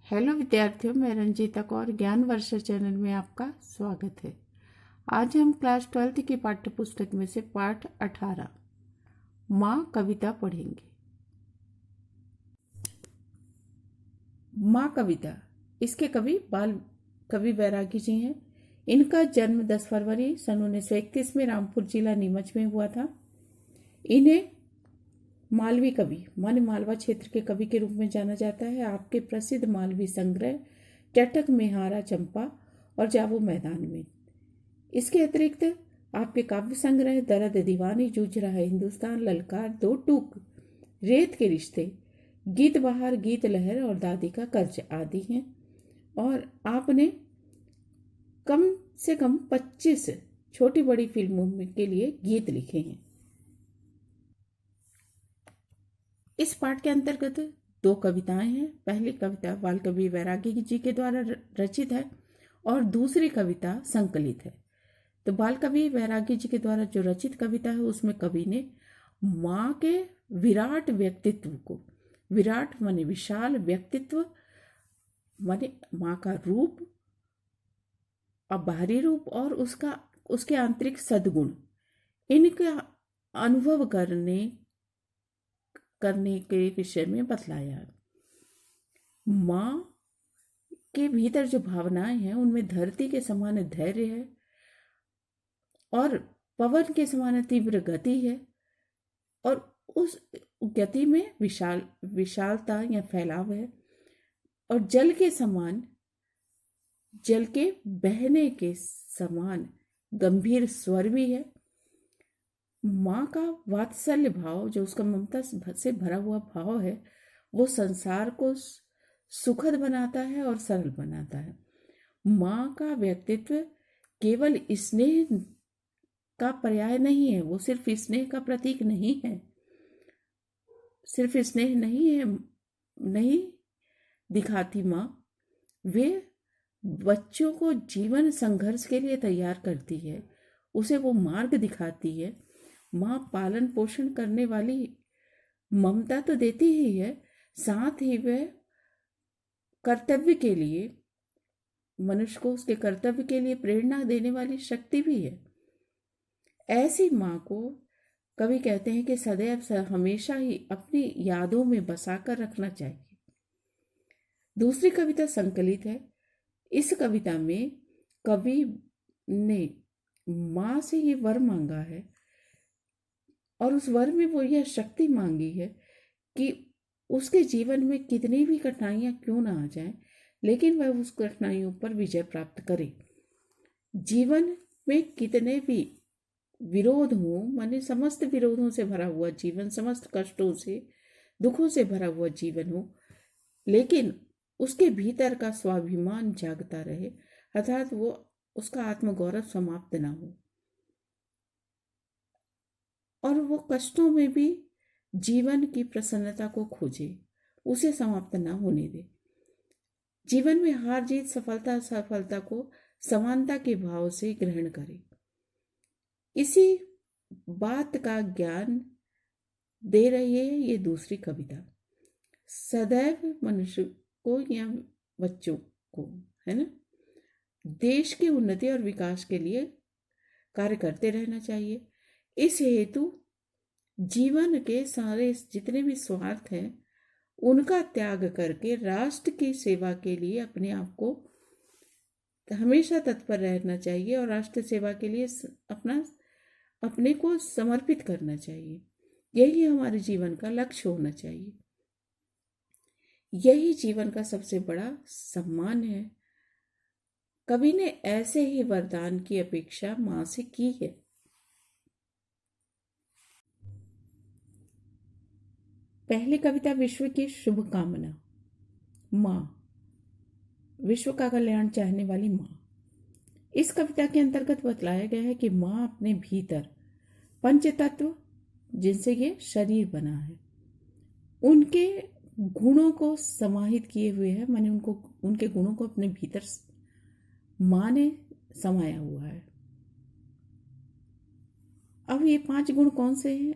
Hello विद्यार्थियों, मैं रंजीता कौर ज्ञान वर्षा चैनल में आपका स्वागत है। आज हम क्लास 12 की पाठ्य पुस्तक में से पाठ 18 माँ कविता पढ़ेंगे। माँ कविता, इसके कवि बाल कवि बैरागी जी हैं। इनका जन्म 10 फरवरी सन 1931 में रामपुर जिला नीमच में हुआ था। इन्हें मालवी कवि माने मालवा क्षेत्र के कवि के रूप में जाना जाता है। आपके प्रसिद्ध मालवी संग्रह टटक में हारा चंपा और जावो मैदान में। इसके अतिरिक्त आपके काव्य संग्रह दर्द दीवानी, जूझ रहा है हिंदुस्तान, ललकार, दो टूक, रेत के रिश्ते, गीत बहार, गीत लहर और दादी का कर्ज आदि हैं। और आपने कम से कम 25 छोटी बड़ी फिल्मों के लिए गीत लिखे हैं। इस पाठ के अंतर्गत 2 कविताएं हैं। पहली कविता बाल कवि बैरागी जी के द्वारा रचित है और दूसरी कविता संकलित है। तो बाल कवि बैरागी जी के द्वारा जो रचित कविता है उसमें कवि ने माँ के विराट व्यक्तित्व को, विराट माने विशाल, व्यक्तित्व माने माँ का रूप, बाहरी रूप और उसके आंतरिक सद्गुण, इनका अनुभव करने के विषय में बतलाया। माँ के भीतर जो भावनाएं हैं उनमें धरती के समान धैर्य है और पवन के समान तीव्र गति है और उस गति में विशालता या फैलाव है और जल के बहने के समान गंभीर स्वर भी है। माँ का वात्सल्य भाव, जो उसका ममता से भरा हुआ भाव है, वो संसार को सुखद बनाता है और सरल बनाता है। माँ का व्यक्तित्व केवल स्नेह का पर्याय नहीं है, वो सिर्फ स्नेह का प्रतीक नहीं है, सिर्फ स्नेह नहीं दिखाती माँ, वे बच्चों को जीवन संघर्ष के लिए तैयार करती है, उसे वो मार्ग दिखाती है। माँ पालन पोषण करने वाली ममता तो देती ही है, साथ ही वह कर्तव्य के लिए, मनुष्य को उसके कर्तव्य के लिए प्रेरणा देने वाली शक्ति भी है। ऐसी माँ को कवि कहते हैं कि सदैव हमेशा ही अपनी यादों में बसाकर रखना चाहिए। दूसरी कविता संकलित है। इस कविता में कवि ने माँ से ये वर मांगा है और उस वर में वो यह शक्ति मांगी है कि उसके जीवन में कितनी भी कठिनाइयां क्यों ना आ जाएं, लेकिन वह उस कठिनाइयों पर विजय प्राप्त करे। जीवन में कितने भी विरोध हो, माने समस्त विरोधों से भरा हुआ जीवन, समस्त कष्टों से, दुखों से भरा हुआ जीवन हो, लेकिन उसके भीतर का स्वाभिमान जागता रहे, अर्थात वो उसका आत्मगौरव समाप्त ना हो और वो कष्टों में भी जीवन की प्रसन्नता को खोजे, उसे समाप्त ना होने दे। जीवन में हार जीत, सफलता असफलता को समानता के भाव से ग्रहण करे। इसी बात का ज्ञान दे रही है ये दूसरी कविता। सदैव मनुष्य को या बच्चों को, है ना, देश की उन्नति और विकास के लिए कार्य करते रहना चाहिए। इस हेतु जीवन के सारे जितने भी स्वार्थ हैं उनका त्याग करके राष्ट्र की सेवा के लिए अपने आप को हमेशा तत्पर रहना चाहिए और राष्ट्र सेवा के लिए अपने को समर्पित करना चाहिए। यही हमारे जीवन का लक्ष्य होना चाहिए। यही जीवन का सबसे बड़ा सम्मान है। कवि ने ऐसे ही वरदान की अपेक्षा माँ से की है। पहली कविता विश्व की शुभकामना। माँ, विश्व का कल्याण चाहने वाली माँ। इस कविता के अंतर्गत बतलाया गया है कि माँ अपने भीतर पंच तत्व, जिनसे ये शरीर बना है, उनके गुणों को समाहित किए हुए है, माने उनके गुणों को अपने भीतर माँ ने समाया हुआ है। अब ये 5 गुण कौन से हैं,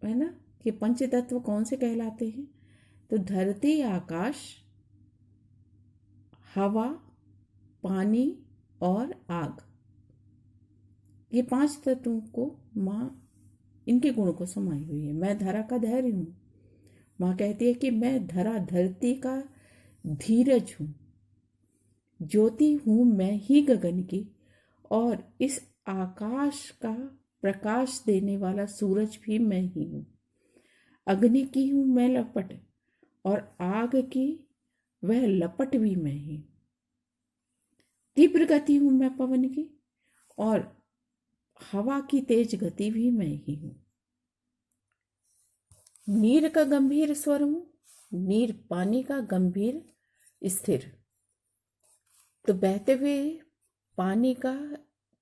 है ना, कि पंच तत्व कौन से कहलाते हैं? तो धरती, आकाश, हवा, पानी और आग, ये 5 तत्वों को माँ, इनके गुणों को समाई हुई है। मैं धरा का धैर्य हूँ। माँ कहती है कि मैं धरा धरती का धीरज हूँ। ज्योति हूँ मैं ही गगन की, और इस आकाश का प्रकाश देने वाला सूरज भी मैं ही हूँ। अग्नि की हूँ मैं लपट, और आग की वह लपट भी मैं ही। तीव्र गति हूँ मैं पवन की, और हवा की तेज गति भी मैं ही हूँ। नीर का गंभीर स्वर हूँ, नीर पानी का गंभीर स्थिर। तो बहते हुए पानी का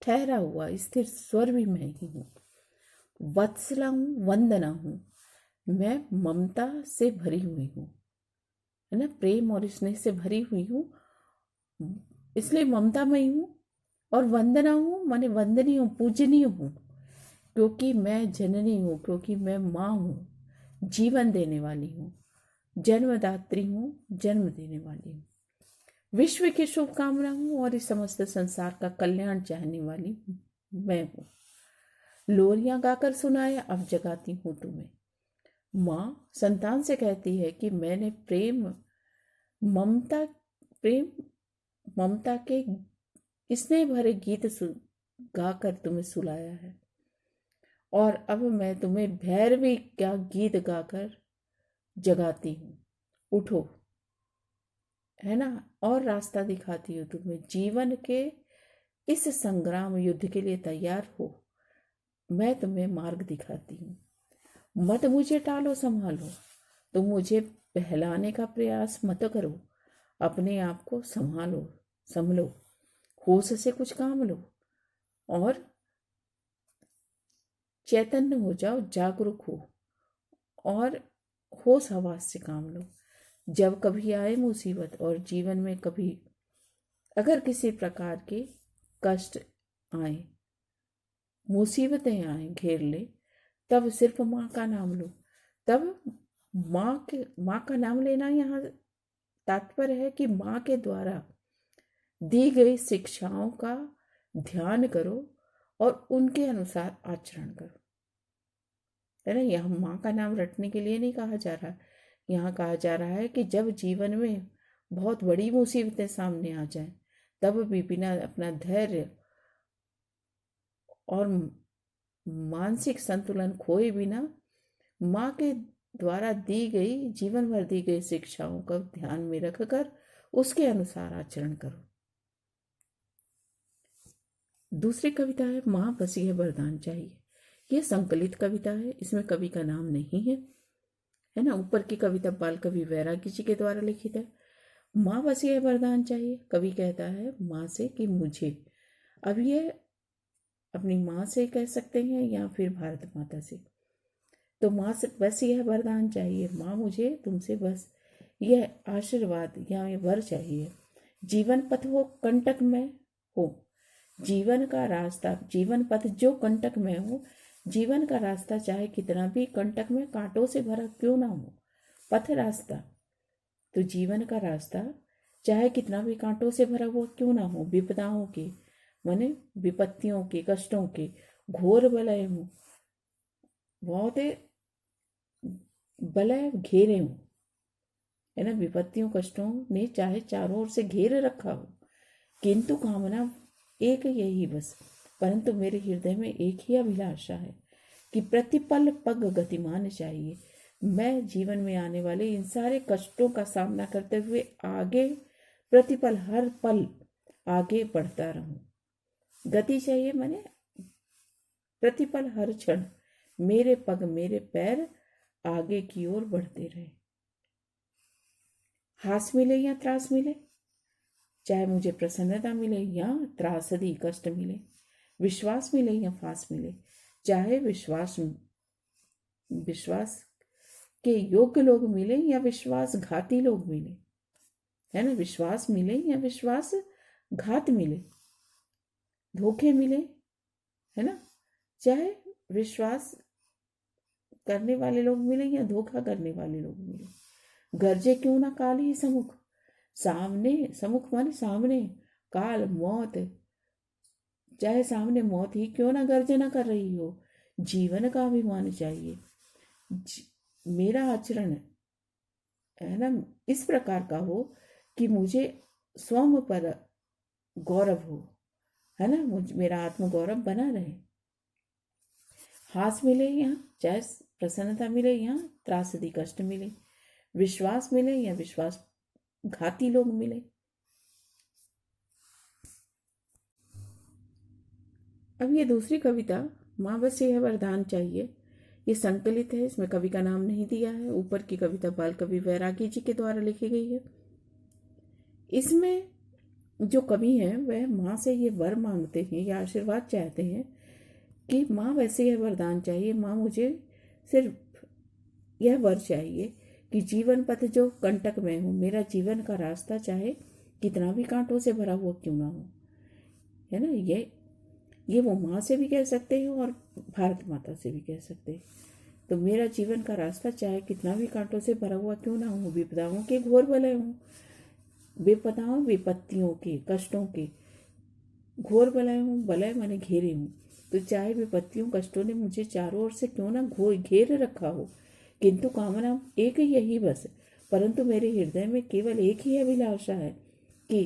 ठहरा हुआ स्थिर स्वर भी मैं ही हूँ। वत्सला हूँ, वंदना हूँ, मैं ममता से भरी हुई हूँ, है ना, प्रेम और स्नेह से भरी हुई हूँ, इसलिए ममतामयी हूँ। और वंदना हूँ माने वंदनीय हूँ, पूजनीय हूँ, क्योंकि मैं जननी हूँ, क्योंकि मैं माँ हूँ, जीवन देने वाली हूँ, जन्मदात्री हूँ, जन्म देने वाली हूँ। विश्व की शुभकामना हूँ और इस समस्त संसार का कल्याण चाहने वाली मैं हूँ। लोरियां गाकर सुनाया, अब जगाती हूँ तुम्हें। माँ संतान से कहती है कि मैंने ममता प्रेम ममता के स्नेह भरे गीत गाकर तुम्हें सुलाया है, और अब मैं तुम्हें भैरवी का गीत गाकर जगाती हूँ। उठो, है ना, और रास्ता दिखाती हूँ तुम्हें। जीवन के इस संग्राम युद्ध के लिए तैयार हो, मैं तुम्हें मार्ग दिखाती हूँ। मत मुझे टालो संभालो, तुम मुझे बहलाने का प्रयास मत करो, अपने आप को संभलो, होश से कुछ काम लो, और चैतन्य हो जाओ, जागरूक हो, और होश हवास से काम लो। जब कभी आए मुसीबत और जीवन में कभी अगर किसी प्रकार के कष्ट आए, मुसीबतें आए, घेर ले, तब सिर्फ माँ का नाम लो। तब माँ का नाम लेना यहाँ तात्पर्य है कि माँ के द्वारा दी गई शिक्षाओं का ध्यान करो और उनके अनुसार आचरण करो, है ना। यहाँ माँ का नाम रटने के लिए नहीं कहा जा रहा, यहाँ कहा जा रहा है कि जब जीवन में बहुत बड़ी मुसीबतें सामने आ जाएं, तब भी बिना अपना धैर्य और मानसिक संतुलन खोए बिना माँ के द्वारा दी गई, जीवन भर दी गई शिक्षाओं का ध्यान में रखकर उसके अनुसार आचरण करो। दूसरी कविता है माँ बसी है वरदान चाहिए। यह संकलित कविता है, इसमें कवि का नाम नहीं है ना। ऊपर की कविता बाल कवि वैरागी जी के द्वारा लिखित है। माँ बसी है वरदान चाहिए, कवि कहता है माँ से कि मुझे, अब ये अपनी माँ से कह सकते हैं या फिर भारत माता से। तो माँ से बस यह वरदान चाहिए, माँ मुझे तुमसे बस यह आशीर्वाद या ये वर चाहिए। जीवन पथ हो कंटक में हो, जीवन का रास्ता, जीवन पथ जो कंटक में हो, जीवन का रास्ता चाहे कितना भी कंटक में कांटों से भरा क्यों ना हो, पथ रास्ता, तो जीवन का रास्ता चाहे कितना भी कांटों से भरा हुआ क्यों ना हो, विपदाओं के माने विपत्तियों के, कष्टों के घोर बलय हो, बहुत बलय घेरे हो, है ना। विपत्तियों कष्टों ने चाहे चारों ओर से घेर रखा हो, किंतु कामना एक यही बस, परंतु मेरे हृदय में एक ही अभिलाषा है कि प्रतिपल पग गतिमान चाहिए। मैं जीवन में आने वाले इन सारे कष्टों का सामना करते हुए आगे प्रतिपल हर पल आगे बढ़ता रहूं। गति चाहिए माने प्रतिपल हर क्षण मेरे पग मेरे पैर आगे की ओर बढ़ते रहे। हास मिले या त्रास मिले, चाहे मुझे प्रसन्नता मिले या त्रासदी कष्ट मिले, विश्वास मिले या फांस मिले, चाहे विश्वास के योग्य लोग मिले या विश्वासघाती लोग मिले, है ना। विश्वास मिले या विश्वास घात मिले, धोखे मिले, है ना, चाहे विश्वास करने वाले लोग मिले या धोखा करने वाले लोग मिले। गरजे क्यों ना काल ही समुख, सामने, सम्मुख माने सामने, काल मौत, चाहे सामने मौत ही क्यों ना गर्जना कर रही हो, जीवन का अभिमान चाहिए। मेरा आचरण है ना इस प्रकार का हो कि मुझे स्वयं पर गौरव हो, है ना, मेरा आत्मगौरव बना रहे। हास मिले यहाँ, चाहे प्रसन्नता मिले यहाँ त्रासदी कष्ट मिले, विश्वास मिले या विश्वास घाती लोग मिले। अब ये दूसरी कविता, माँ बस यह वरदान चाहिए, ये संकलित है, इसमें कवि का नाम नहीं दिया है। ऊपर की कविता बाल कवि वैरागी जी के द्वारा लिखी गई है। इसमें जो कवि हैं वह माँ से ये वर मांगते हैं या आशीर्वाद चाहते हैं कि माँ वैसे यह वरदान चाहिए, माँ मुझे सिर्फ यह वर चाहिए कि जीवन पथ जो कंटक में हो, मेरा जीवन का रास्ता चाहे कितना भी कांटों से भरा हुआ क्यों ना हो, है ना। ये वो माँ से भी कह सकते हैं और भारत माता से भी कह सकते हैं। तो मेरा जीवन का रास्ता चाहे कितना भी कांटों से भरा हुआ क्यों ना हो, विपदाओं के घोर वलय हों, विपदाओं विपत्तियों के कष्टों के घोर वलय हों, वलय माने घेरे हों, तो चाहे विपत्तियों कष्टों ने मुझे चारों ओर से क्यों ना घेर रखा हो, किंतु कामना एक ही यही बस, परंतु मेरे हृदय में केवल एक ही अभिलाषा है कि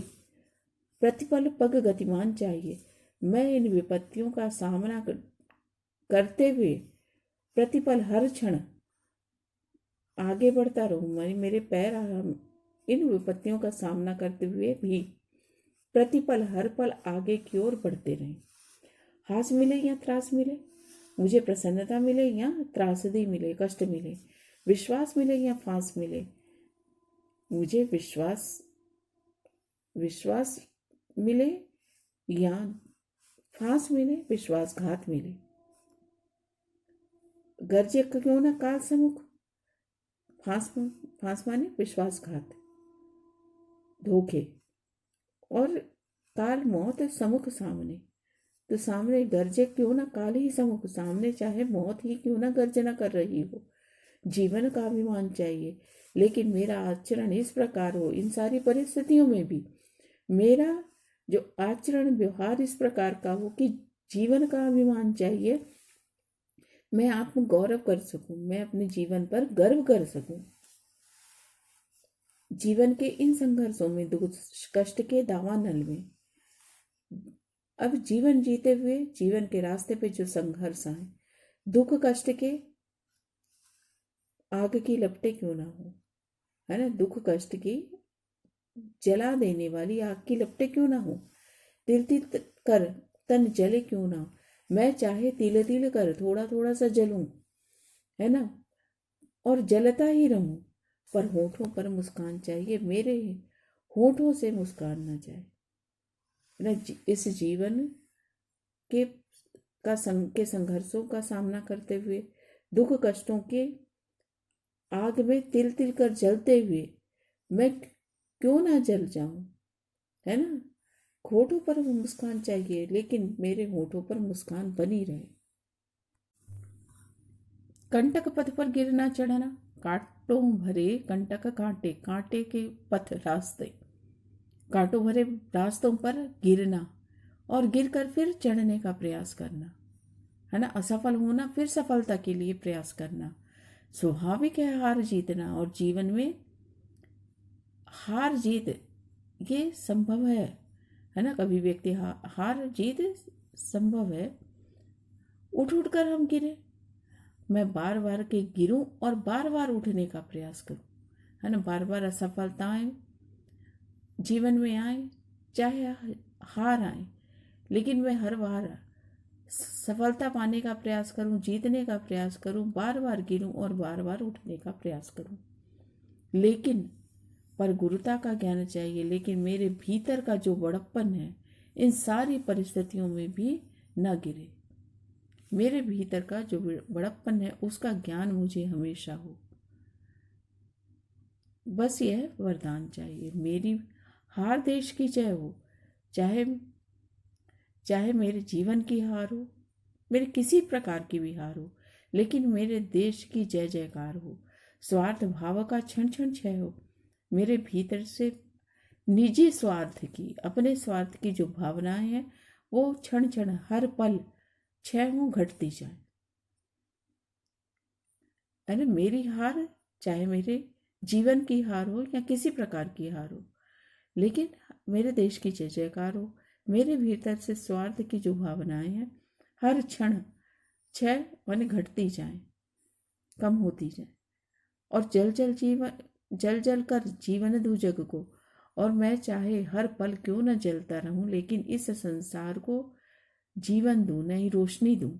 प्रतिपल पग गतिमान चाहिए। मैं इन विपत्तियों का सामना करते हुए प्रतिपल हर क्षण आगे बढ़ता रहूं, मेरे पैर इन विपत्तियों का सामना करते हुए भी प्रतिपल हर पल आगे की ओर बढ़ते रहें। हास मिले या त्रास मिले, मुझे प्रसन्नता मिले या त्रासदी मिले, कष्ट मिले, विश्वास मिले या फांस मिले, मुझे विश्वास मिले या फांस मिले, विश्वासघात मिले, गर्जे क्यों ना काल सम्मुख, फांस माने विश्वासघात, धोखे, और काल मौत सम्मुख सामने, तो सामने गर्जे क्यों ना काल ही सम्मुख, सामने चाहे मौत ही क्यों ना गर्जना कर रही हो, जीवन का अभिमान चाहिए, लेकिन मेरा आचरण इस प्रकार हो इन सारी परिस्थितियों में भी, मेरा जो आचरण व्यवहार इस प्रकार का हो कि जीवन का अभिमान चाहिए, मैं आत्म गौरव कर सकूं, मैं अपने जीवन पर गर्व कर सकूं। जीवन के इन संघर्षों में, दुख कष्ट के दावानल में, अब जीवन जीते हुए जीवन के रास्ते पे जो संघर्ष आए, दुख कष्ट के आग की लपटें क्यों ना हो, है ना, दुख कष्ट की जला देने वाली आग की लपटें क्यों ना हो, तिल तिल कर तन जले क्यों ना, मैं चाहे तिल तिल कर थोड़ा थोड़ा सा जलूं, है ना, और जलता ही रहूं, पर होठों पर मुस्कान चाहिए, मेरे होठों से मुस्कान ना जाए, है ना। इस जीवन के के संघर्षों का सामना करते हुए, दुख कष्टों के आग में तिल तिल कर जलते हुए मैं क्यों ना जल जाऊं, है ना। होठों पर मुस्कान चाहिए, लेकिन मेरे होठों पर मुस्कान बनी रहे। कंटक पथ पर गिरना चढ़ना, कांटों भरे कंटक कांटे, कांटे के पथ रास्ते, कांटों भरे रास्तों पर गिरना और गिरकर फिर चढ़ने का प्रयास करना, है ना, असफल होना फिर सफलता के लिए प्रयास करना, स्वाभाविक है हार जीतना, और जीवन में हार जीत ये संभव है ना, कभी व्यक्ति हार जीत संभव है। उठ उठ कर हम गिरे, मैं बार बार के गिरूं और बार बार उठने का प्रयास करूं, है ना, बार बार असफलताएं जीवन में आए, चाहे हार आए, लेकिन मैं हर बार सफलता पाने का प्रयास करूं, जीतने का प्रयास करूं, बार बार गिरूं और बार बार उठने का प्रयास करूं, लेकिन पर गुरुता का ज्ञान चाहिए, लेकिन मेरे भीतर का जो बड़प्पन है इन सारी परिस्थितियों में भी न गिरे, मेरे भीतर का जो बड़प्पन है उसका ज्ञान मुझे हमेशा हो, बस यह वरदान चाहिए। मेरी हार देश की जय हो, चाहे चाहे मेरे जीवन की हार हो, मेरे किसी प्रकार की भी हार हो, लेकिन मेरे देश की जय जयकार हो, स्वार्थ भाव का क्षण क्षण क्षय हो, मेरे भीतर से निजी स्वार्थ की, अपने स्वार्थ की जो भावनाएं हैं वो क्षण क्षण हर पल क्षय हों, घटती जाए। है ना, मेरी हार, चाहे मेरे जीवन की हार हो या किसी प्रकार की हार हो, लेकिन मेरे देश की जय जयकार हो। मेरे भीतर से स्वार्थ की जो भावनाएं हैं हर क्षण क्षय माने घटती जाए, कम होती जाए, और जल जल कर जीवन दूं जग को। और मैं चाहे हर पल क्यों न जलता रहूं, लेकिन इस संसार को जीवन दूं, नई रोशनी दूं।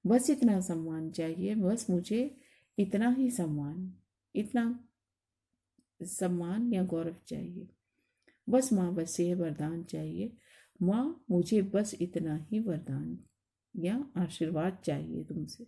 बस इतना सम्मान चाहिए, बस मुझे इतना ही सम्मान, इतना सम्मान या गौरव चाहिए। बस माँ, बस ये वरदान चाहिए। माँ, मुझे बस इतना ही वरदान या आशीर्वाद चाहिए तुमसे।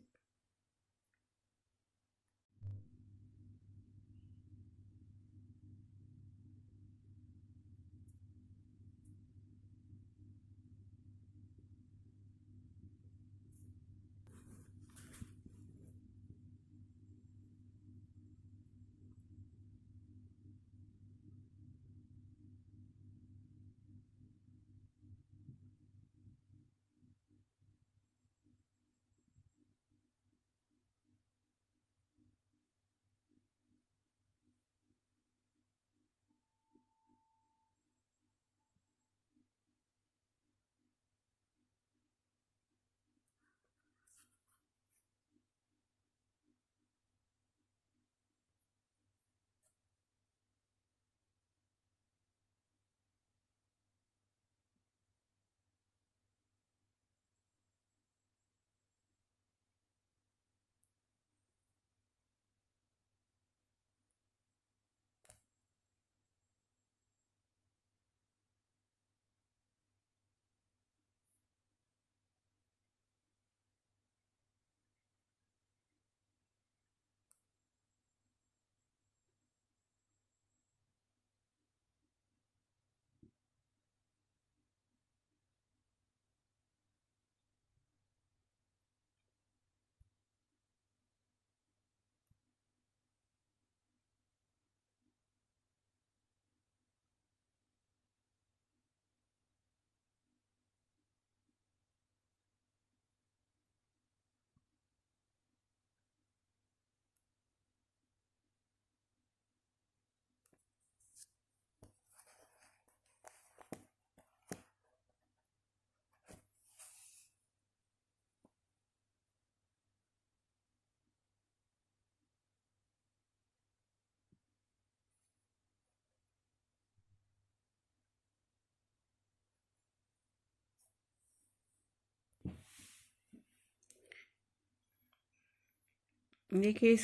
देखिए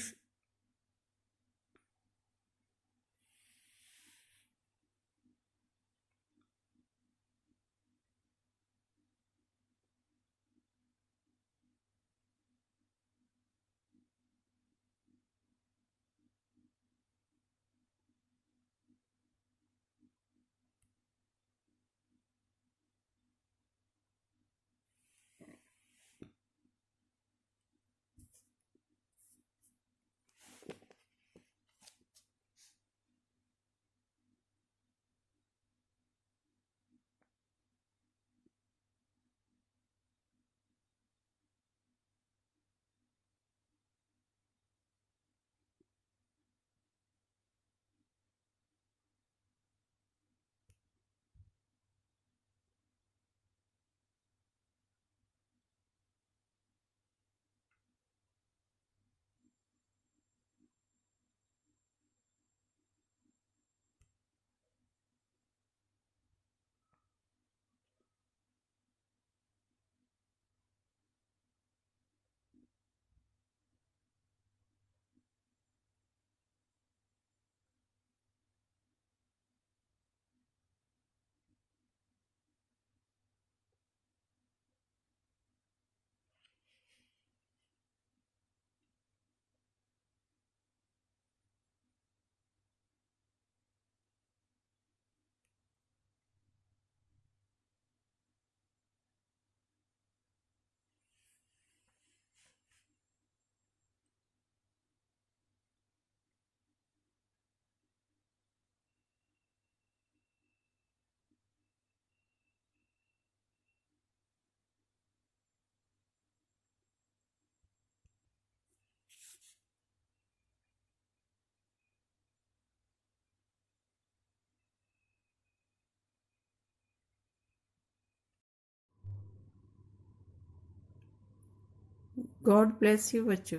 गॉड ब्लेस यू बच्चों।